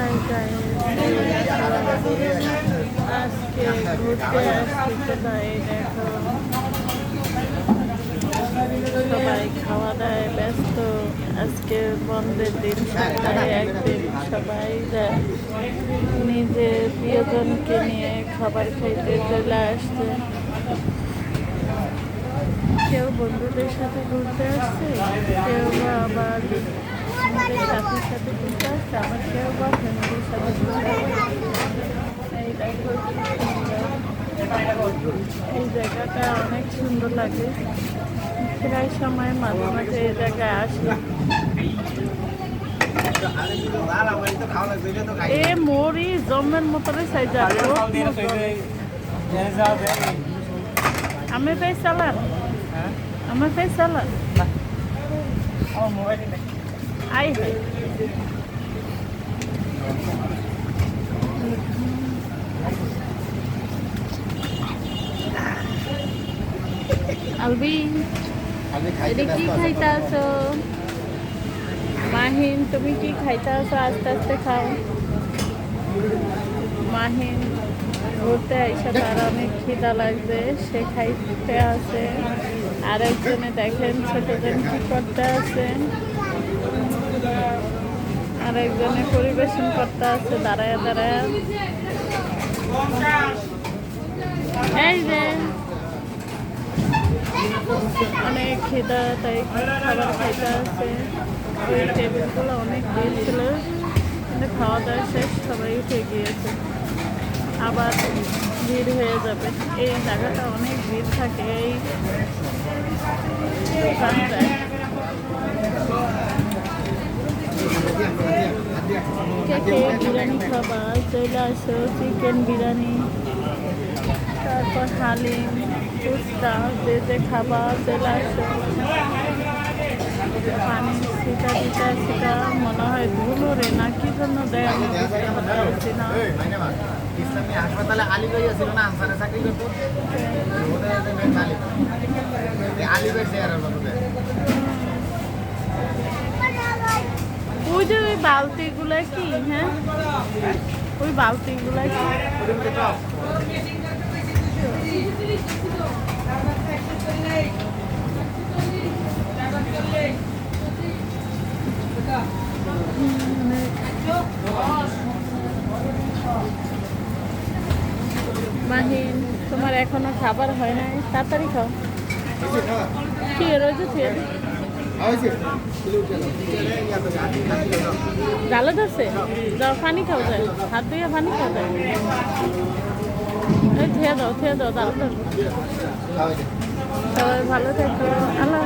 Hi guys, আজকে ঘুরতে আসছি কোথায় দেখো, সবাই খাওয়া দাওয়ায় ব্যস্ত। আজকে বন্ধের দিন, সপ্তাহে একদিন সবাই নিজের প্রিয়জনকে নিয়ে খাবার খাইতে চলে আসছে। কেউ বন্ধুদের সাথে ঘুরতে আসছে, কেউ আবার সাথে সাথে ঘুরতে আসছে, আবার কেউ বা ফ্যামিলির সাথে ঘুরতে আসছে। এই দেখো এই জায়গাটা অনেক সুন্দর লাগে, প্রায় সময় মাঝে মাঝে এই জায়গায় আসি। এ মোরি জমের মতরে সাইজা আমি পেয়ে চালান, আমার পেয়ে চালান আই হয়। আলবিন এটা কি খাইতে আছো? মাহিন তুমি কি খাইতে আছো? আস্তে আস্তে খাও। মাহিন ঘুরতে এসে তার অনেক খিদা লাগবে, সে খাইতে আছে। আরেকজনে দেখেন ছোটজন কি করতে আছে, আরেকজনে পরিবেশন করতে আছে দাঁড়ায় দাঁড়ায়। এই যে অনেক খিদা, তাই খাবার খাইতে আছে। ওই টেবিলগুলো অনেক ভিড় ছিল, কিন্তু খাওয়া দাওয়া শেষ, সবাই উঠে গিয়েছে, আবার ভিড় হয়ে যাবে। এই জায়গাটা অনেক ভিড় থাকে এই দোকানটায়। কে কে বিরিয়ানি খাবা চলে আসো, চিকেন বিরিয়ানি, তারপর হালিম, ফুচকা, যে যে খাবা চলে আসো। পানি সেটা দিতে সেটা মনে হয় ধুলো রে না কি জন্য দেয়, আমি বুঝতে পারছি না। ইসলামী হাসপাতালে আলী ভাই ছিল না, আনসারে চাকরি করতো, আলী ভাই চেয়ারের মধ্যে। ওই যে ওই বালতিগুলো কি, হ্যাঁ ওই বালতিগুলো কি? মাহিন তোমার এখনো খাবার হয় নাই, তাড়াতাড়ি খাও। কি রয়েছে জালো ধরছে, যাও পানি খাও, যায় হাত ধুয়ে পানি খাও, যায় থেয়ে দাও জালো ধরো। সবাই ভালো থেকো, আল্লাহ।